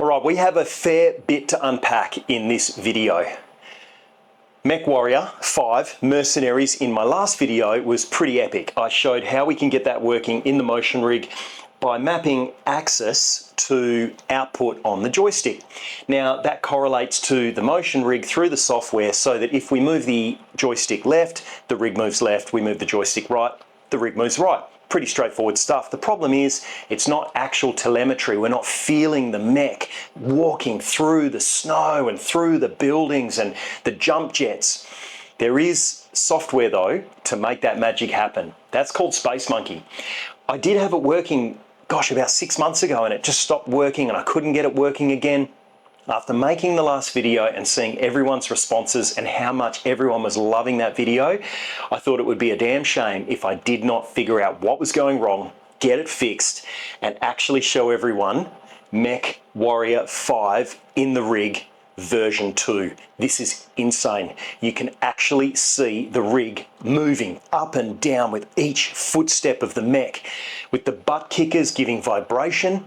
All right, we have a fair bit to unpack in this video. Mechwarrior 5 Mercenaries in my last video was pretty epic. I showed how we can get that working in the motion rig by mapping axis to output on the joystick. Now that correlates to the motion rig through the software so that if we move the joystick left, the rig moves left, we move the joystick right, the rig moves right. Pretty straightforward stuff. The problem is it's not actual telemetry. We're not feeling the mech walking through the snow and through the buildings and the jump jets. There is software though to make that magic happen. That's called Space Monkey. I did have it working, gosh, about 6 months ago, and it just stopped working and I couldn't get it working again. After making the last video and seeing everyone's responses and how much everyone was loving that video, I thought it would be a damn shame if I did not figure out what was going wrong, get it fixed, and actually show everyone Mechwarrior 5 in the rig version 2. This is insane. You can actually see the rig moving up and down with each footstep of the mech, with the butt kickers giving vibration.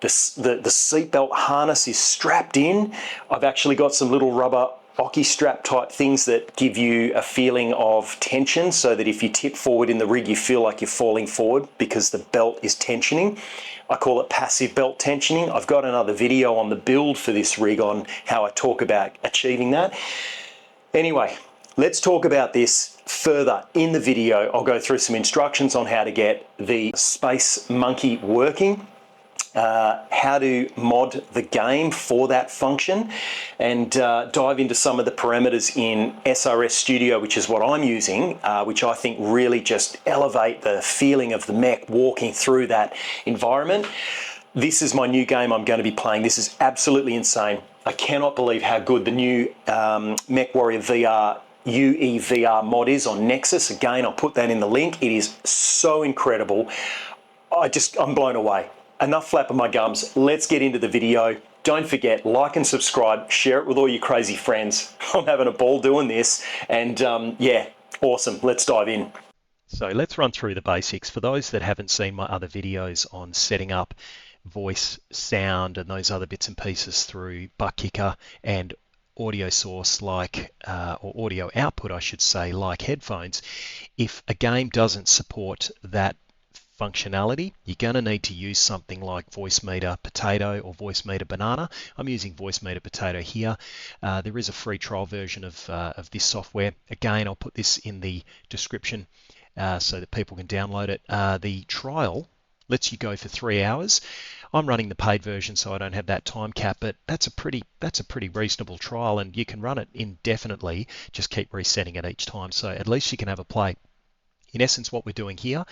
The seatbelt harness is strapped in. I've actually got some little rubber ocky strap type things that give you a feeling of tension so that if you tip forward in the rig, you feel like you're falling forward because the belt is tensioning. I call it passive belt tensioning. I've got another video on the build for this rig on how I talk about achieving that. Anyway, let's talk about this further in the video. I'll go through some instructions on how to get the Space Monkey working, how to mod the game for that function, and dive into some of the parameters in SRS Studio, which is what I'm using, which I think really just elevate the feeling of the mech walking through that environment. This is my new game I'm going to be playing. This is absolutely insane. I cannot believe how good the new Mechwarrior VR UEVR mod is on Nexus. Again, I'll put that in the link. It is so incredible. I'm blown away. Enough flapping my gums. Let's get into the video. Don't forget, like and subscribe, share it with all your crazy friends. I'm having a ball doing this, and yeah, awesome. Let's dive in. So let's run through the basics. For those that haven't seen my other videos on setting up voice, sound, and those other bits and pieces through butt kicker and audio source like, or audio output, I should say, like headphones, if a game doesn't support that functionality, you're going to need to use something like Voicemeeter Potato or Voicemeeter Banana. I'm using Voicemeeter Potato here. There is a free trial version of this software. Again, I'll put this in the description so that people can download it. The trial lets you go for 3 hours. I'm running the paid version, so I don't have that time cap, but that's a pretty reasonable trial, and you can run it indefinitely. Just keep resetting it each time, so at least you can have a play. In essence, what we're doing here,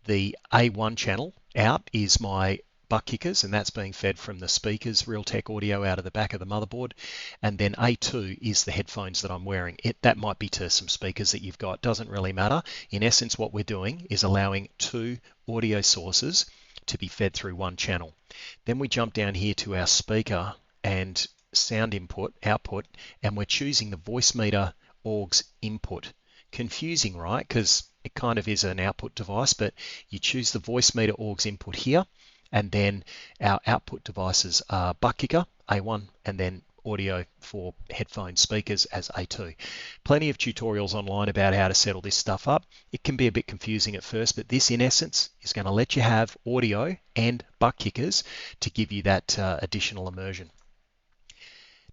the A1 channel out is my butt kickers, and that's being fed from the speakers, Realtek audio out of the back of the motherboard. And then A2 is the headphones that I'm wearing. That might be to some speakers that you've got, doesn't really matter. In essence, what we're doing is allowing 2 audio sources to be fed through one channel. Then we jump down here to our speaker and sound output, and we're choosing the Voicemeeter AUX input. Confusing, right? Because it kind of is an output device, but you choose the Voicemeeter AUX input here, and then our output devices are butt kicker, A1, and then audio for headphone speakers as A2. Plenty of tutorials online about how to set all this stuff up. It can be a bit confusing at first, but this in essence is going to let you have audio and butt kickers to give you that additional immersion.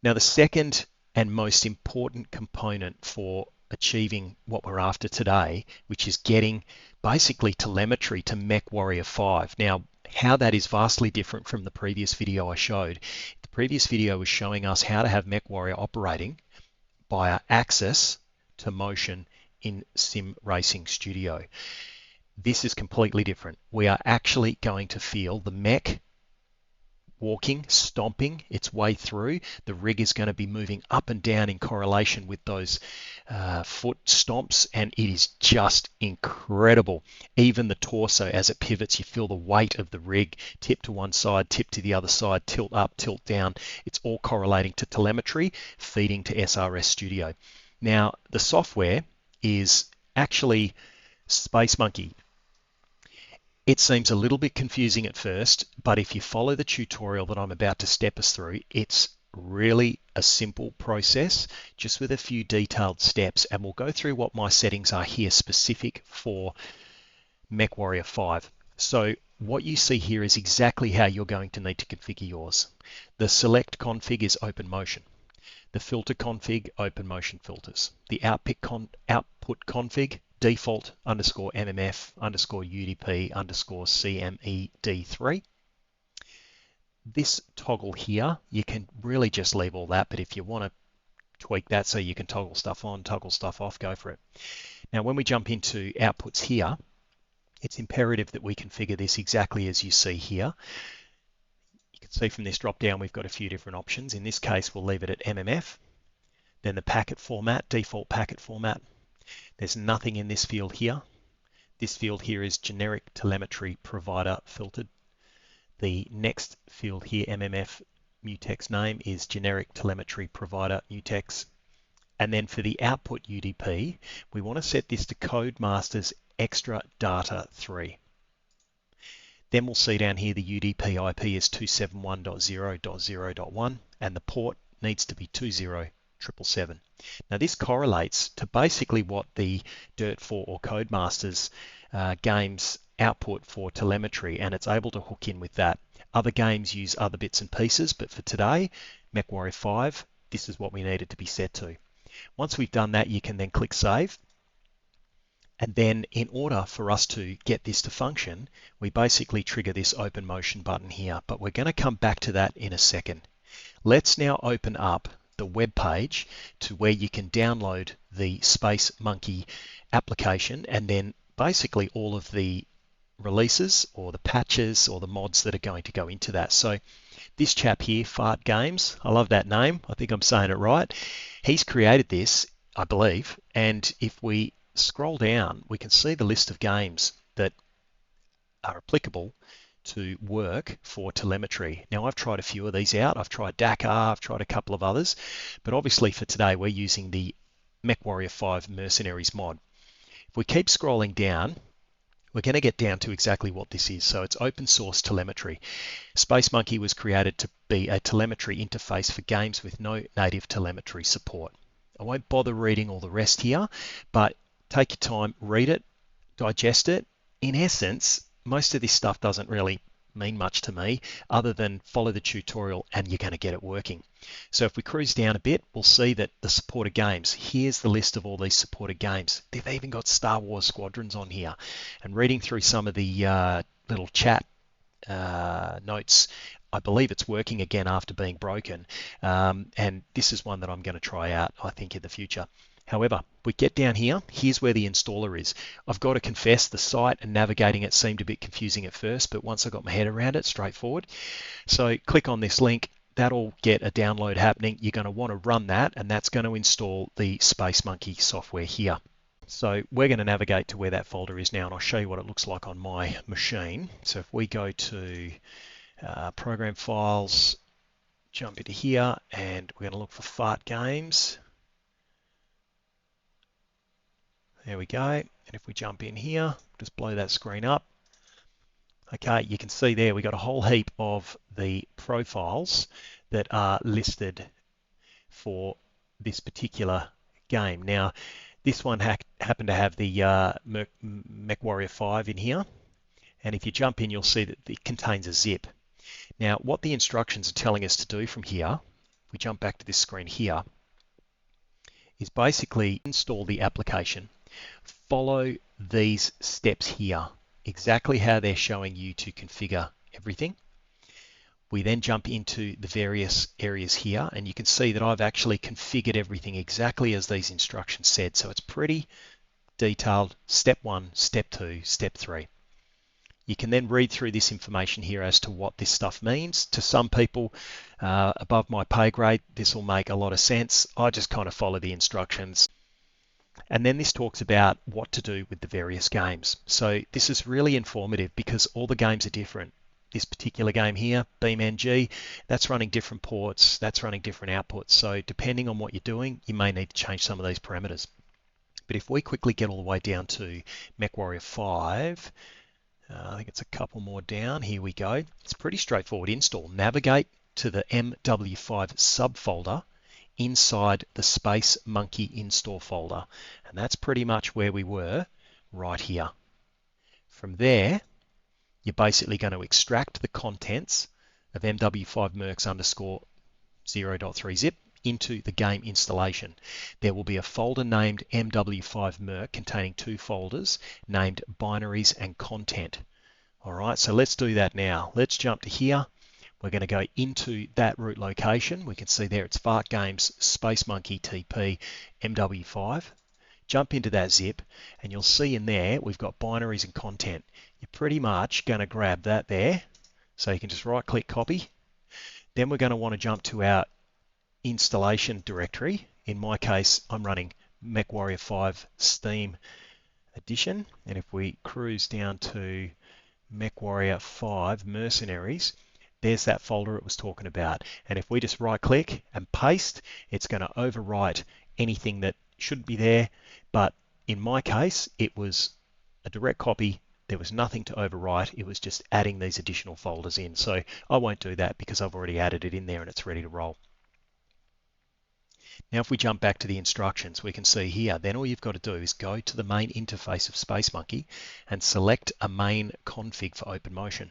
Now, the second and most important component for achieving what we're after today, which is getting basically telemetry to Mechwarrior 5. Now, how that is vastly different from the previous video I showed. The previous video was showing us how to have Mechwarrior operating via access to motion in Sim Racing Studio. This is completely different. We are actually going to feel the mech walking, stomping its way through. The rig is going to be moving up and down in correlation with those foot stomps, and it is just incredible. Even the torso, as it pivots, you feel the weight of the rig, tip to one side, tip to the other side, tilt up, tilt down. It's all correlating to telemetry, feeding to SRS Studio. Now, the software is actually Space Monkey. It seems a little bit confusing at first, but if you follow the tutorial that I'm about to step us through, it's really a simple process, just with a few detailed steps, and we'll go through what my settings are here specific for Mechwarrior 5. So what you see here is exactly how you're going to need to configure yours. The select config is open motion. The filter config, open motion filters. The output config, default underscore MMF underscore UDP underscore CMED3. This toggle here, you can really just leave all that, but if you want to tweak that so you can toggle stuff on, toggle stuff off, go for it. Now, when we jump into outputs here, it's imperative that we configure this exactly as you see here. You can see from this drop down, we've got a few different options. In this case, we'll leave it at MMF. Then the packet format, default packet format. There's nothing in this field here. This field here is generic telemetry provider filtered. The next field here, MMF mutex name, is generic telemetry provider mutex. And then for the output UDP, we want to set this to Codemasters extra data 3. Then we'll see down here the UDP IP is 271.0.0.1 and the port needs to be 20777. Now this correlates to basically what the Dirt4 or Codemasters games output for telemetry, and it's able to hook in with that. Other games use other bits and pieces, but for today, Mechwarrior 5, this is what we need it to be set to. Once we've done that, you can then click Save. And then in order for us to get this to function, we basically trigger this open motion button here, but we're going to come back to that in a second. Let's now open up the web page to where you can download the Space Monkey application and then basically all of the releases or the patches or the mods that are going to go into that. So this chap here, Fart Games, I love that name. I think I'm saying it right. He's created this, I believe, and if we scroll down, we can see the list of games that are applicable to work for telemetry. Now, I've tried a few of these out. I've tried Dakar, I've tried a couple of others, but obviously for today, we're using the Mechwarrior 5 Mercenaries mod. If we keep scrolling down, we're going to get down to exactly what this is. So it's open source telemetry. Space Monkey was created to be a telemetry interface for games with no native telemetry support. I won't bother reading all the rest here, but take your time, read it, digest it. In essence, most of this stuff doesn't really mean much to me other than follow the tutorial and you're going to get it working. So if we cruise down a bit, we'll see that the supported games, here's the list of all these supported games. They've even got Star Wars Squadrons on here. And reading through some of the little chat notes, I believe it's working again after being broken. And this is one that I'm going to try out, I think, in the future. However, we get down here, here's where the installer is. I've got to confess the site and navigating it seemed a bit confusing at first, but once I got my head around it, straightforward. So click on this link, that'll get a download happening. You're going to want to run that, and that's going to install the Space Monkey software here. So we're going to navigate to where that folder is now, and I'll show you what it looks like on my machine. So if we go to Program Files, jump into here, and we're going to look for Fart Games. There we go. And if we jump in here, just blow that screen up. Okay, you can see there we got a whole heap of the profiles that are listed for this particular game. Now, this one happened to have the Mechwarrior 5 in here. And if you jump in, you'll see that it contains a zip. Now, what the instructions are telling us to do from here, if we jump back to this screen here, is basically install the application. Follow these steps here, exactly how they're showing you to configure everything. We then jump into the various areas here, and you can see that I've actually configured everything exactly as these instructions said. So it's pretty detailed. Step 1, step 2, step 3. You can then read through this information here as to what this stuff means. To some people above my pay grade, this will make a lot of sense. I just kind of follow the instructions. And then this talks about what to do with the various games. So this is really informative because all the games are different. This particular game here, BeamNG, that's running different ports, that's running different outputs. So depending on what you're doing, you may need to change some of these parameters. But if we quickly get all the way down to Mechwarrior 5, I think it's a couple more down. Here we go. It's pretty straightforward install. Navigate to the MW5 subfolder inside the Space Monkey install folder. And that's pretty much where we were right here. From there, you're basically going to extract the contents of MW5mercs underscore 0.3 zip into the game installation. There will be a folder named MW5merc containing two folders named binaries and content. All right, so let's do that now. Let's jump to here. We're going to go into that root location. We can see there it's Fart Games, Space Monkey TP, MW5. Jump into that zip and you'll see in there we've got binaries and content. You're pretty much going to grab that there. So you can just right click copy. Then we're going to want to jump to our installation directory. In my case, I'm running Mechwarrior 5 Steam Edition. And if we cruise down to Mechwarrior 5 Mercenaries, there's that folder it was talking about. And if we just right click and paste, it's going to overwrite anything that shouldn't be there. But in my case, it was a direct copy. There was nothing to overwrite. It was just adding these additional folders in. So I won't do that because I've already added it in there and it's ready to roll. Now, if we jump back to the instructions, we can see here, then all you've got to do is go to the main interface of Space Monkey and select a main config for OpenMotion.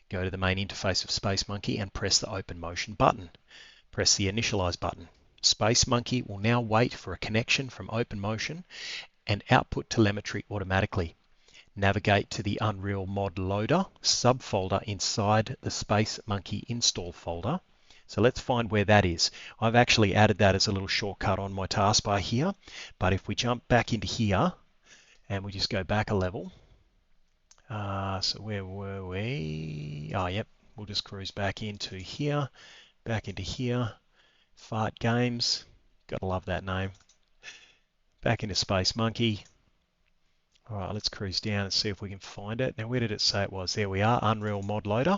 Go to the main interface of Space Monkey and press the OpenMotion button. Press the Initialize button. Space Monkey will now wait for a connection from OpenMotion and output telemetry automatically. Navigate to the Unreal Mod Loader subfolder inside the Space Monkey install folder. So let's find where that is. I've actually added that as a little shortcut on my taskbar here, but if we jump back into here and we just go back a level, so where were we? Oh, yep, we'll just cruise back into here, Fart Games, gotta love that name, back into Space Monkey. All right, let's cruise down and see if we can find it. Now, where did it say it was? There we are, Unreal Mod Loader.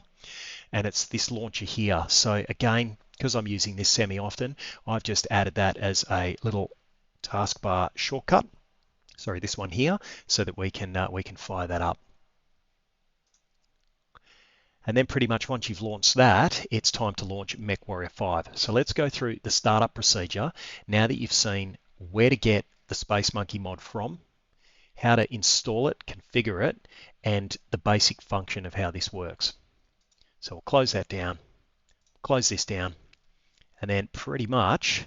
And it's this launcher here. So again, because I'm using this semi-often, I've just added that as a little taskbar shortcut. Sorry, this one here, so that we can fire that up. And then pretty much once you've launched that, it's time to launch Mechwarrior 5. So let's go through the startup procedure now that you've seen where to get the Space Monkey mod from, how to install it, configure it, and the basic function of how this works. So we'll close that down, close this down, and then pretty much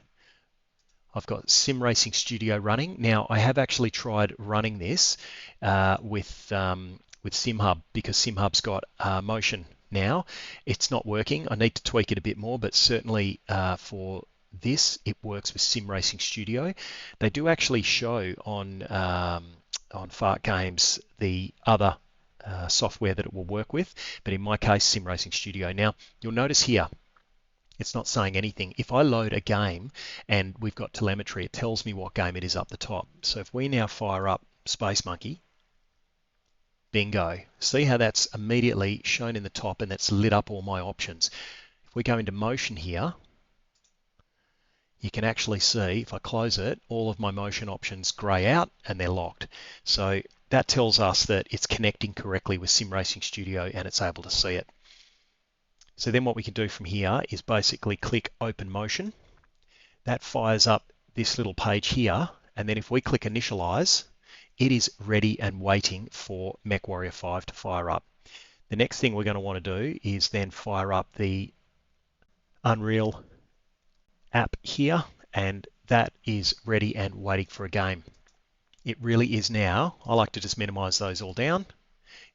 I've got Sim Racing Studio running. Now I have actually tried running this with SimHub because SimHub's got motion now. It's not working. I need to tweak it a bit more, but certainly for this, it works with Sim Racing Studio. They do actually show on Fart Games the other software that it will work with, but in my case, Sim Racing Studio. Now, you'll notice here, it's not saying anything. If I load a game and we've got telemetry, it tells me what game it is up the top. So if we now fire up Space Monkey, bingo. See how that's immediately shown in the top and that's lit up all my options. If we go into motion here, you can actually see, if I close it, all of my motion options grey out and they're locked. So that tells us that it's connecting correctly with Sim Racing Studio and it's able to see it. So then what we can do from here is basically click Open Motion. That fires up this little page here, and then if we click Initialize, it is ready and waiting for Mechwarrior 5 to fire up. The next thing we're going to want to do is then fire up the Unreal app here, and that is ready and waiting for a game. It really is now, I like to just minimize those all down.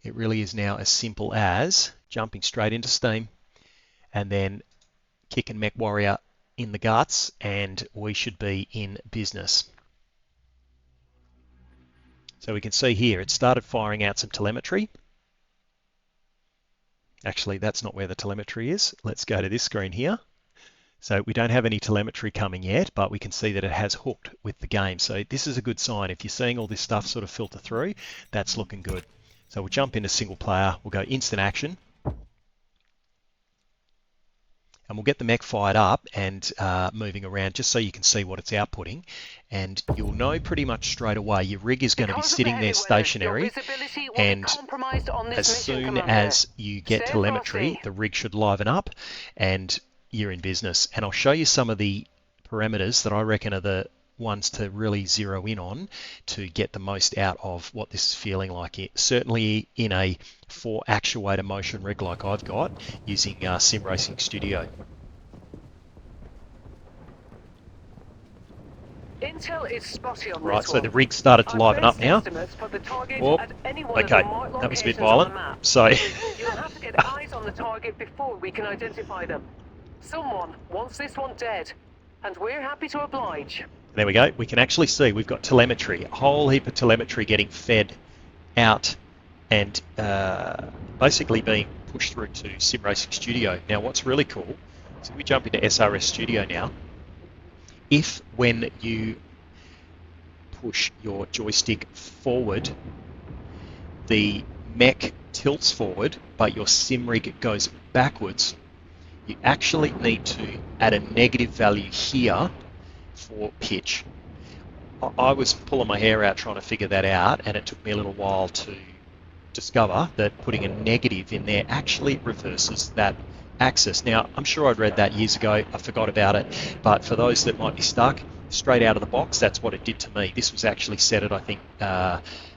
It really is now as simple as jumping straight into Steam and then kicking Mechwarrior in the guts, and we should be in business. So we can see here, it started firing out some telemetry. Actually, that's not where the telemetry is. Let's go to this screen here. So we don't have any telemetry coming yet, but we can see that it has hooked with the game. So this is a good sign. If you're seeing all this stuff sort of filter through, that's looking good. So we'll jump into single player. We'll go instant action. and we'll get the mech fired up and moving around just so you can see what it's outputting. And you'll know pretty much straight away your rig is going to be sitting there stationary, and as soon as you get telemetry, the rig should liven up and you're in business. And I'll show you some of the parameters that I reckon are the ones to really zero in on to get the most out of what this is feeling like. Certainly in a 4 actuator motion rig like I've got using Sim Racing Studio. Intel is spotty on Right, this so one. the rig started to liven up now. Oh, okay, that was a bit violent. So you'll have to get eyes on the target before we can identify them. Someone wants this one dead, and we're happy to oblige. There we go. We can actually see we've got telemetry, a whole heap of telemetry getting fed out and basically being pushed through to Sim Racing Studio. Now, what's really cool, so we jump into SRS Studio now. If when you push your joystick forward, the mech tilts forward, but your sim rig goes backwards, you actually need to add a negative value here for pitch. I was pulling my hair out trying to figure that out, and it took me a little while to discover that putting a negative in there actually reverses that axis. Now, I'm sure I'd read that years ago, I forgot about it, but for those that might be stuck, straight out of the box, that's what it did to me. This was actually set at, I think,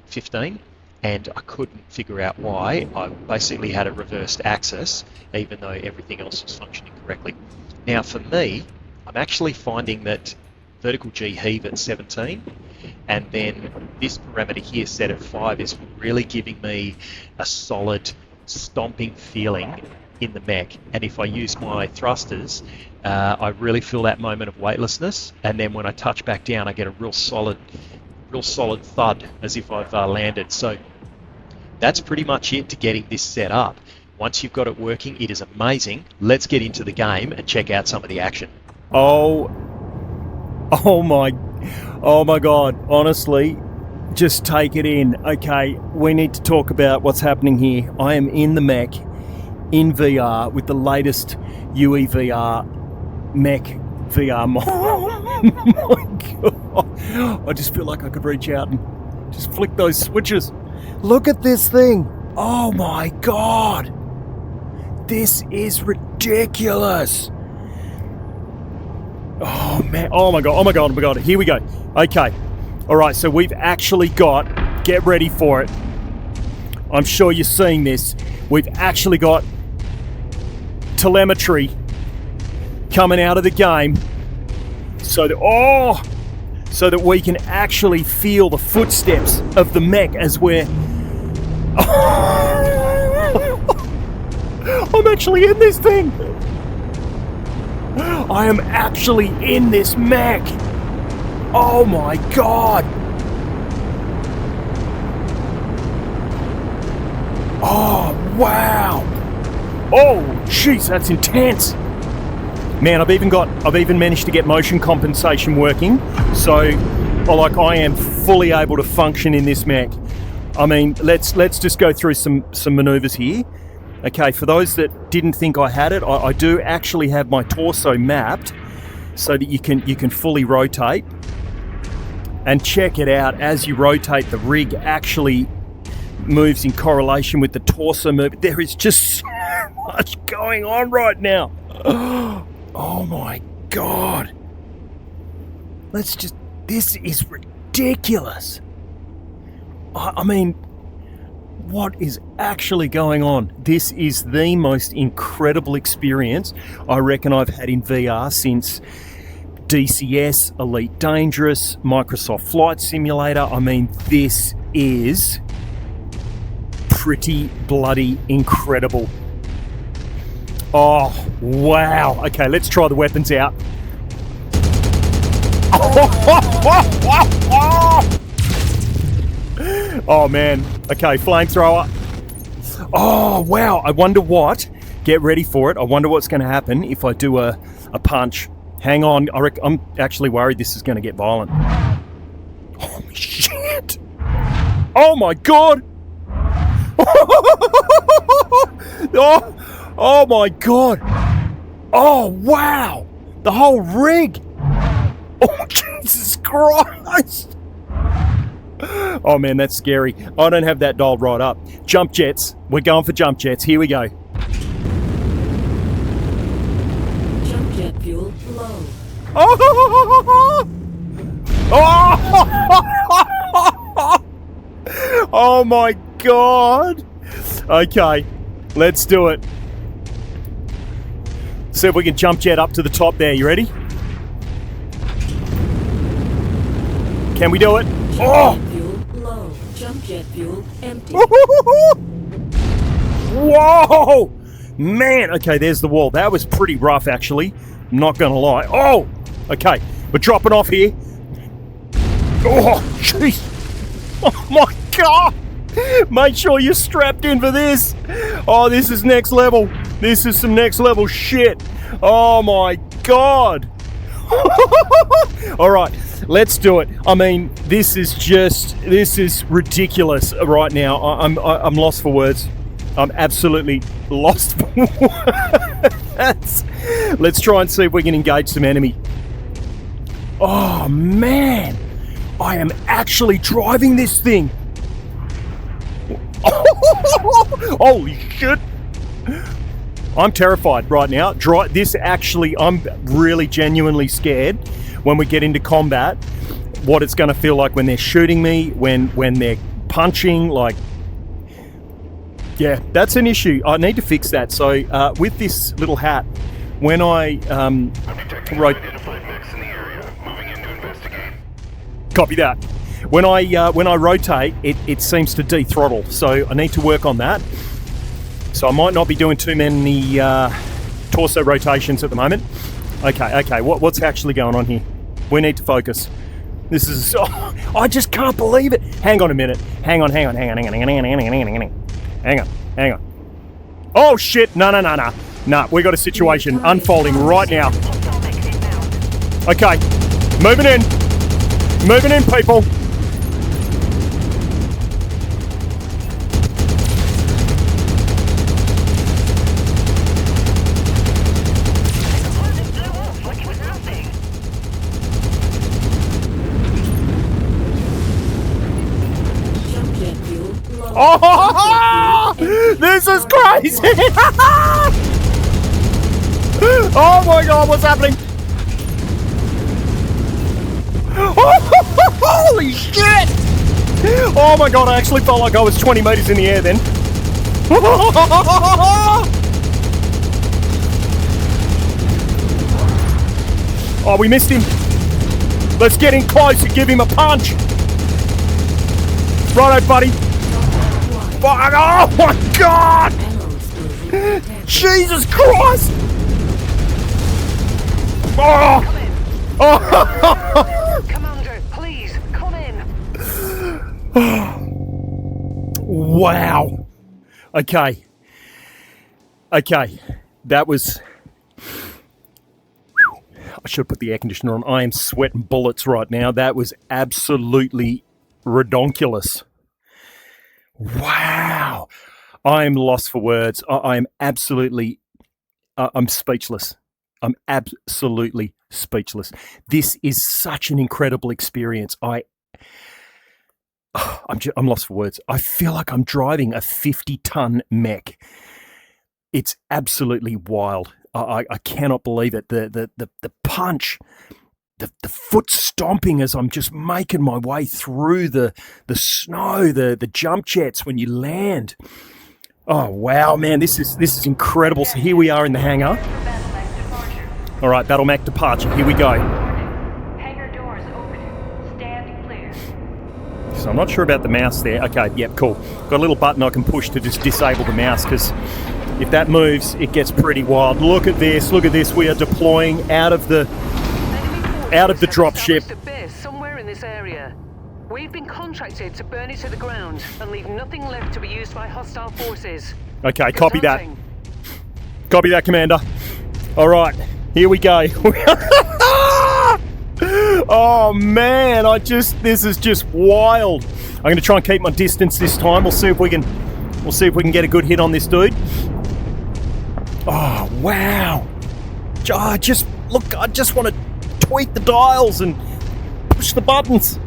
15, and I couldn't figure out why. I basically had a reversed axis, even though everything else was functioning correctly. Now, for me, I'm actually finding that vertical G heave at 17, and then this parameter here set at 5 is really giving me a solid stomping feeling in the mech. And if I use my thrusters, I really feel that moment of weightlessness, and then when I touch back down, I get a real solid thud as if I've landed. So that's pretty much it to getting this set up. Once you've got it working, it is amazing. Let's get into the game and check out some of the action. Oh my God, honestly, just take it in. Okay, we need to talk about what's happening here. I am in the mech, in VR, with the latest UEVR mech VR mod. Oh my God, I just feel like I could reach out and just flick those switches. Look at this thing. Oh my God, this is ridiculous. Oh man, oh my God, here we go. Okay, all right, so we've actually got, get ready for it. I'm sure you're seeing this. We've actually got telemetry coming out of the game so that we can actually feel the footsteps of the mech as we're... I'm actually in this thing. I am actually in this mech. Oh my God. Oh, wow. Oh, jeez, that's intense. Man, I've even managed to get motion compensation working. So, I am fully able to function in this mech. I mean, let's just go through some maneuvers here. Okay, for those that didn't think I had it, I do actually have my torso mapped so that you can fully rotate. And check it out, as you rotate, the rig actually moves in correlation with the torso move. There is just so much going on right now. Oh my God. This is ridiculous. I mean, what is actually going on? This is the most incredible experience I reckon I've had in VR since DCS, Elite Dangerous, Microsoft Flight Simulator. I mean, this is pretty bloody incredible. Oh, wow. Okay, let's try the weapons out. Oh, man. Okay, flamethrower. Oh, wow. I wonder what... Get ready for it. I wonder what's going to happen if I do a punch. Hang on. I'm actually worried this is going to get violent. Holy shit. Oh, my God. Oh, my God. Oh, wow! The whole rig! Oh, Jesus Christ! Oh man, that's scary. I don't have that dialed right up. Jump jets. We're going for jump jets. Here we go. Jump jet fuel low. Oh! Oh my God! Okay, let's do it. See if we can jump jet up to the top there. You ready? Can we do it? Oh! Jet fuel low. Jump jet fuel empty. Whoa! Man, okay, there's the wall. That was pretty rough, actually. I'm not gonna lie. Oh! Okay, we're dropping off here. Oh, jeez! Oh my God! Make sure you're strapped in for this. Oh, this is next level. This is some next level shit. Oh my God! All right, let's do it. I mean, this is ridiculous right now. I'm lost for words. I'm absolutely lost for words. Let's try and see if we can engage some enemy. Oh man, I am actually driving this thing. Holy shit! I'm terrified right now. I'm really genuinely scared when we get into combat, what it's going to feel like when they're shooting me, when they're punching, like, yeah, that's an issue. I need to fix that. So with this little hat, when I copy that. When I rotate, it seems to dethrottle, so I need to work on that. So I might not be doing too many torso rotations at the moment. Okay, what's actually going on here? We need to focus. This is, I just can't believe it. Hang on a minute. Hang on. Oh shit, no. Nah, we got a situation unfolding right now. Okay, moving in, people. Oh, this is crazy! Oh my God, what's happening? Oh, holy shit! Oh my God, I actually felt like I was 20 meters in the air then. Oh, we missed him. Let's get in close and give him a punch. Righto, buddy. Oh my God! Jesus Christ! Oh! Oh! Commander, please, come in. Wow. Okay. That was... I should put the air conditioner on. I am sweating bullets right now. That was absolutely redonkulous. Wow. I'm lost for words. I'm absolutely... I'm speechless. I'm absolutely speechless. This is such an incredible experience. I'm lost for words. I feel like I'm driving a 50-ton mech. It's absolutely wild. I cannot believe it. The punch, the foot stomping as I'm just making my way through the snow, the jump jets when you land. Oh wow, man, this is incredible. So here we are in the hangar. All right, battle mech departure. Here we go. Hangar doors open. Stand clear. So I'm not sure about the mouse there. Okay, yep, cool. Got a little button I can push to just disable the mouse, because if that moves, it gets pretty wild. Look at this. We are deploying out of the drop ship. Somewhere in this area. We've been contracted to burn it to the ground and leave nothing left to be used by hostile forces. Okay, copy that. Copy that, Commander. All right, here we go. Oh man, this is just wild. I'm going to try and keep my distance this time. We'll see if we can get a good hit on this dude. Oh wow. I just want to tweak the dials and push the buttons.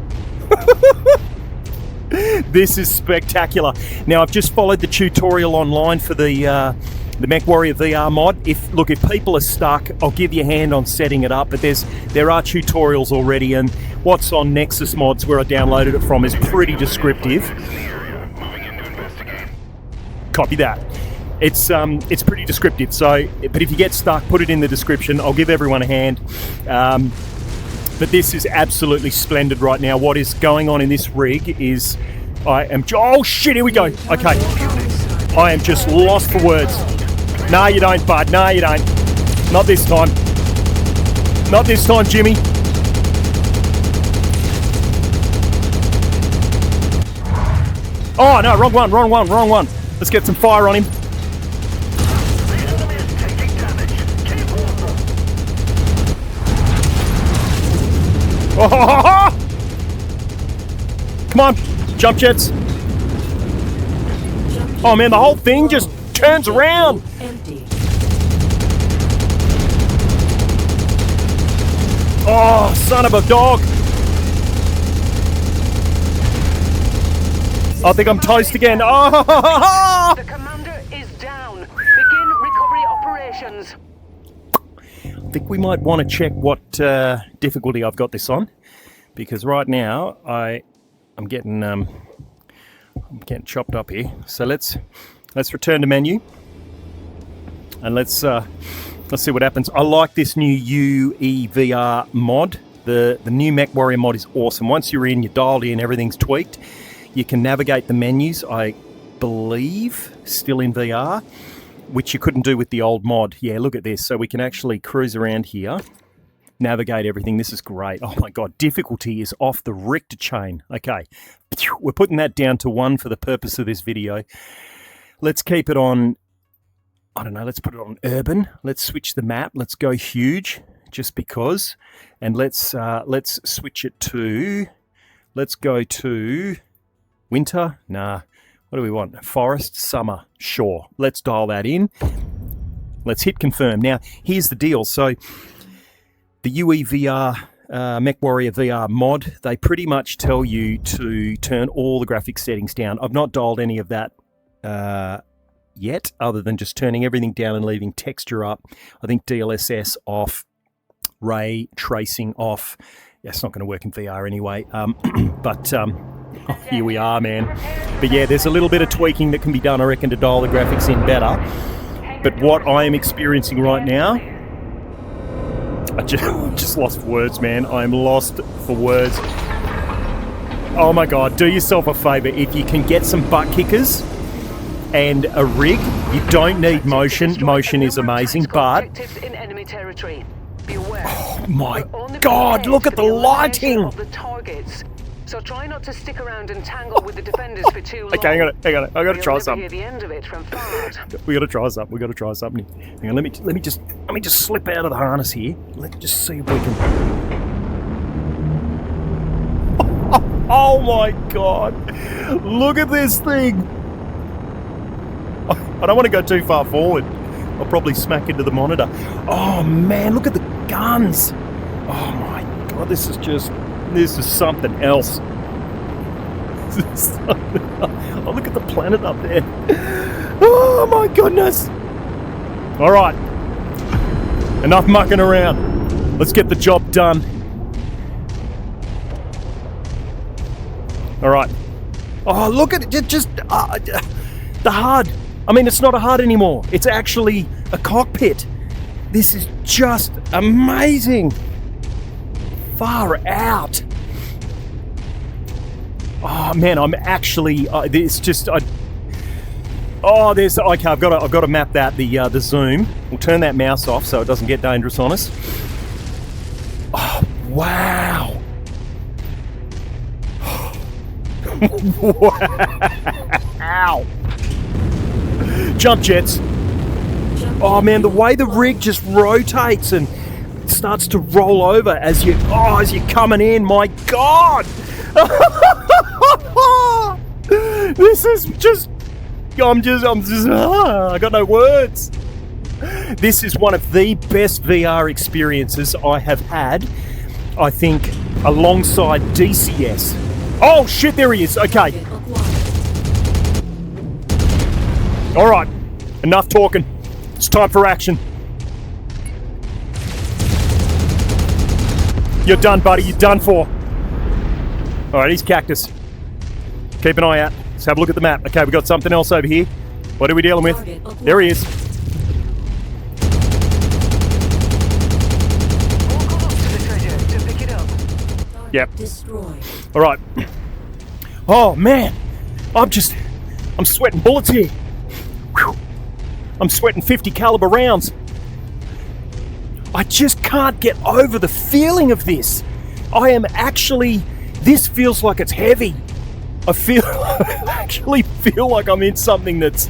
This is spectacular. Now, I've just followed the tutorial online for the Mechwarrior VR mod. If people are stuck, I'll give you a hand on setting it up, but there are tutorials already, and what's on Nexus Mods, where I downloaded it from, is pretty descriptive. Copy that. It's pretty descriptive, so, but if you get stuck, put it in the description. I'll give everyone a hand. But this is absolutely splendid right now. What is going on in this rig is oh shit, here we go. Okay. I am just lost for words. No, you don't, bud. No, you don't. Not this time. Not this time, Jimmy. Oh, no, wrong one. Let's get some fire on him. Oh, come on, jump jets. Oh man, the whole thing just turns around. Empty. Oh, son of a dog. I think I'm toast again. Oh! The commander is down. Begin recovery operations. I think we might want to check what difficulty I've got this on, because right now I'm getting chopped up here. So let's return to menu and let's see what happens. I like this new UEVR mod. The new Mechwarrior mod is awesome. Once you're in, you're dialed in, everything's tweaked. You can navigate the menus, I believe, still in VR, which you couldn't do with the old mod. Yeah, look at this. So we can actually cruise around here, navigate everything. This is great. Oh my God, difficulty is off the Richter chain. Okay, we're putting that down to 1 for the purpose of this video. Let's keep it on, I don't know, let's put it on urban. Let's switch the map. Let's go huge, just because. And let's switch it to, let's go to winter. Nah. What do we want? Forest, summer, sure. Let's dial that in. Let's hit confirm. Now, here's the deal. So, the UEVR, Mechwarrior VR mod, they pretty much tell you to turn all the graphics settings down. I've not dialed any of that yet, other than just turning everything down and leaving texture up. I think DLSS off, ray tracing off. Yeah, it's not going to work in VR anyway. Oh, here we are, man. But yeah, there's a little bit of tweaking that can be done, I reckon, to dial the graphics in better. But what I am experiencing right now, I just lost for words, man. I'm lost for words. Oh my God, do yourself a favor. If you can get some butt kickers and a rig, you don't need motion. Motion is amazing, but... In enemy territory. Beware. Oh my God, look at the lighting! Of the targets. So try not to stick around and tangle with the defenders for too long. Okay, hang on. I gotta try something. Hear the end of it from Fard. We gotta try something. Hang on, let me just slip out of the harness here. Let's just see if we can. Oh my God! Look at this thing. I don't want to go too far forward. I'll probably smack into the monitor. Oh man, look at the guns. Oh my God, this is something else. Oh, look at the planet up there. Oh my goodness. All right. Enough mucking around. Let's get the job done. All right. Oh, look at it. Just the HUD. I mean, it's not a HUD anymore. It's actually a cockpit. This is just amazing. Far out. Oh man, I'm actually. It's just. There's. Okay, I've got to map that. The zoom. We'll turn that mouse off so it doesn't get dangerous on us. Oh wow. Wow. Jump jets. Oh man, the way the rig just rotates and starts to roll over as you're coming in. My God. This is just. I got no words. This is one of the best VR experiences I have had, I think, alongside DCS. Oh shit, there he is. Okay. All right, enough talking. It's time for action. You're done, buddy. You're done for. All right, he's Cactus. Keep an eye out. Let's have a look at the map. Okay, we got something else over here. What are we dealing with? There he is. Walk on up to the treasure to pick it up. Yep. Destroyed. All right. Oh man, I'm sweating bullets here. Whew. I'm sweating 50 caliber rounds. I just can't get over the feeling of this. This feels like it's heavy. I actually feel like I'm in something that's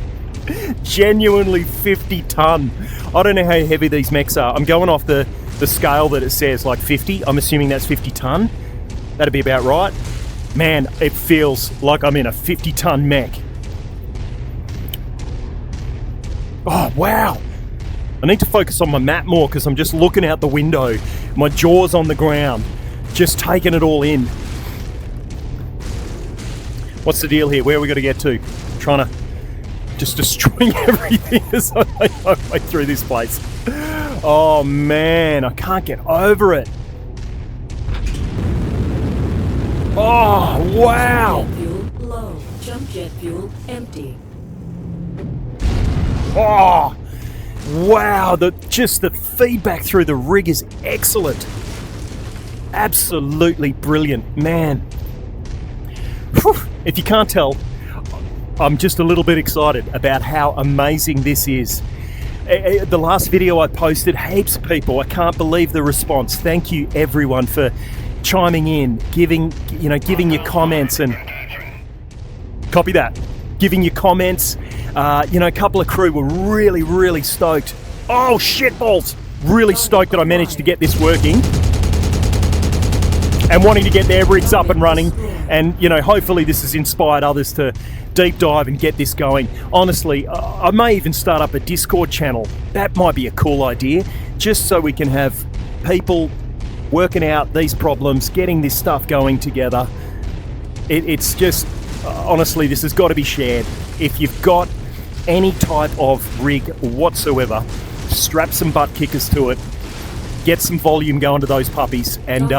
genuinely 50 ton. I don't know how heavy these mechs are. I'm going off the scale that it says, like 50. I'm assuming that's 50 ton. That'd be about right. Man, it feels like I'm in a 50 ton mech. Oh, wow. I need to focus on my map more because I'm just looking out the window. My jaw's on the ground, just taking it all in. What's the deal here? Where are we got to get to? I'm trying to just destroying everything as I make my way through this place. Oh man, I can't get over it. Oh, wow. Jet fuel low. Jump jet fuel empty. Oh, wow. Just the feedback through the rig is excellent. Absolutely brilliant, man. Whew. If you can't tell, I'm just a little bit excited about how amazing this is. The last video I posted, heaps of people. I can't believe the response. Thank you everyone for chiming in, giving your comments, and copy that. Giving your comments. A couple of crew were really stoked. Oh shit balls! Really stoked that I managed to get this working and wanting to get their rigs up and running. And hopefully this has inspired others to deep dive and get this going. Honestly, I may even start up a Discord channel. That might be a cool idea, just so we can have people working out these problems, getting this stuff going together. It's just, honestly, this has got to be shared. If you've got any type of rig whatsoever, strap some butt kickers to it, get some volume going to those puppies, and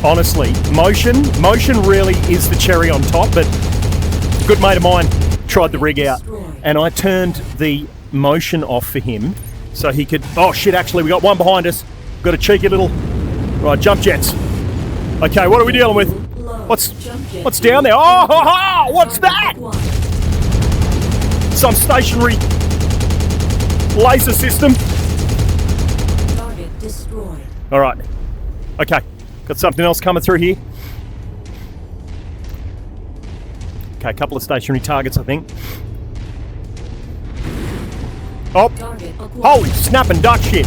honestly, motion really is the cherry on top. But a good mate of mine tried the rig out, and I turned the motion off for him so he could. Oh shit! Actually, we got one behind us. Got a cheeky little right jump jets. Okay, what are we dealing with? What's down there? Oh, what's that? Some stationary laser system. Target destroyed. All right. Okay. Got something else coming through here. Okay, a couple of stationary targets, I think. Oh, holy snapping duck shit.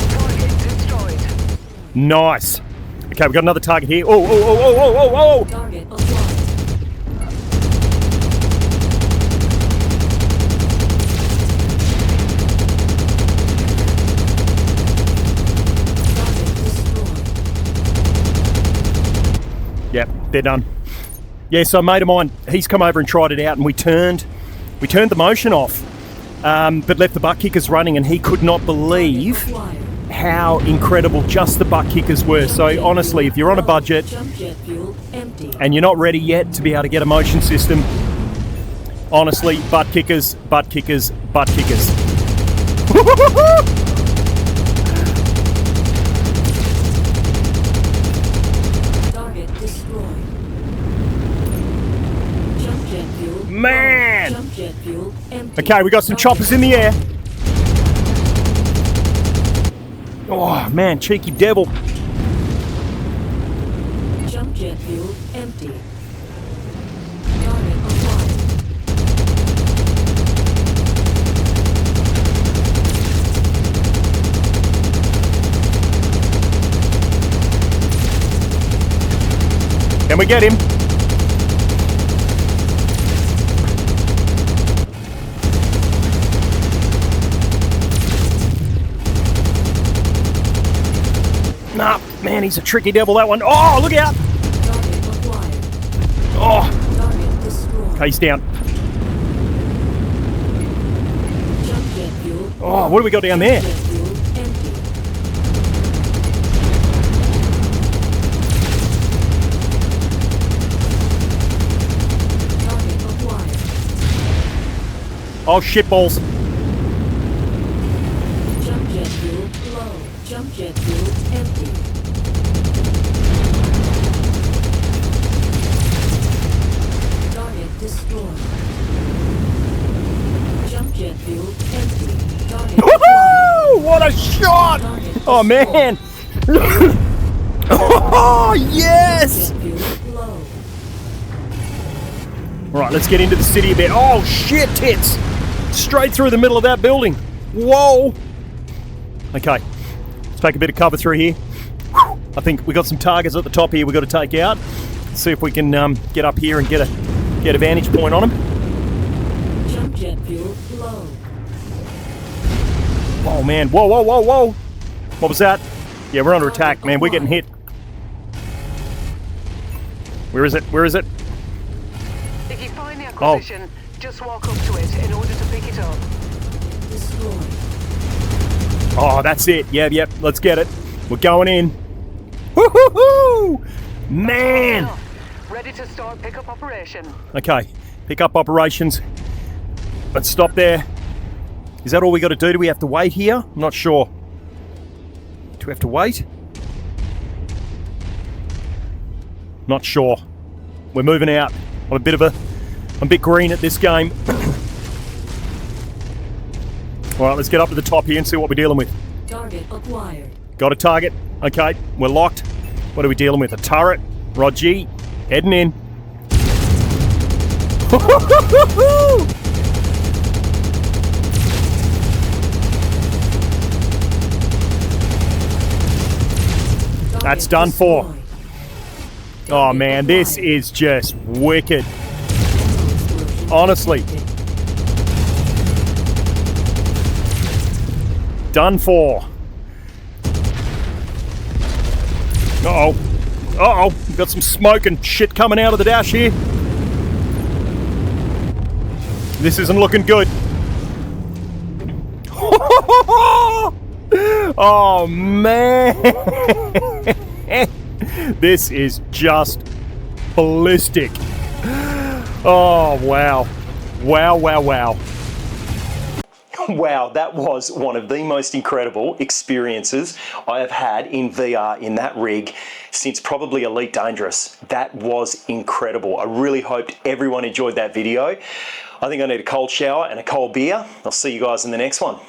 Target destroyed. Nice. Okay, we've got another target here. Oh. Target acquired. Yep, they're done. Yeah, so a mate of mine, he's come over and tried it out, and we turned the motion off, but left the butt kickers running, and he could not believe how incredible just the butt kickers were. So honestly, if you're on a budget Jump jet fuel empty. and you're not ready yet to be able to get a motion system, honestly, butt kickers, butt kickers, butt kickers. Target destroyed. Jump jet fuel. Man! Jump jet fuel empty. Okay, we got some choppers in the air. Oh man, cheeky devil. Jump jet fuel empty. Target acquired. we get him? Nah, man, he's a tricky devil, that one. Oh, look out! Target acquired. Oh, Target destroyed. okay, he's down. Jump jet fuel. Oh, what do we got down there? Jet fuel empty. Target acquired. Oh, shitballs. Jump jet fuel low. Jump jet fuel empty. Target destroyed. Jump jet fuel empty. Target acquired. Woohoo! What a shot! Target Oh, man. Oh, yes! jet fuel low. All right, let's get into the city a bit. Oh, shit, tits! Straight through the middle of that building. Whoa! Okay, let's take a bit of cover through here. Whew. I think we got some targets at the top here we've got to take out. See if we can get up here and get a vantage point on them. Jump jet fuel low. Oh, man. Whoa, whoa, whoa, whoa! What was that? Yeah, we're under attack, man. We're getting hit. Where is it? Where is it? If you find the acquisition, just walk up to it in order to pick it up. Destroyed. Oh, that's it. Yep. Let's get it. We're going in. Woo-hoo-hoo! Man! Ready to start pickup operation. Okay, pick up operations. Let's stop there. Is that all we got to do? Do we have to wait here? I'm not sure. Do we have to wait? Not sure. We're moving out. I'm a bit green at this game. All right, let's get up to the top here and see what we're dealing with. Target acquired. Got a target. Okay, we're locked. What are we dealing with? A turret. Roger. Heading in. That's done for. Destroyed. Oh man, this is just wicked. Honestly. Done for. Uh-oh. Uh-oh. We've got some smoke and shit coming out of the dash here. This isn't looking good. Oh, man. This is just ballistic. Oh, wow. Wow. Wow, that was one of the most incredible experiences I have had in VR in that rig since probably Elite Dangerous. That was incredible. I really hoped everyone enjoyed that video. I think I need a cold shower and a cold beer. I'll see you guys in the next one.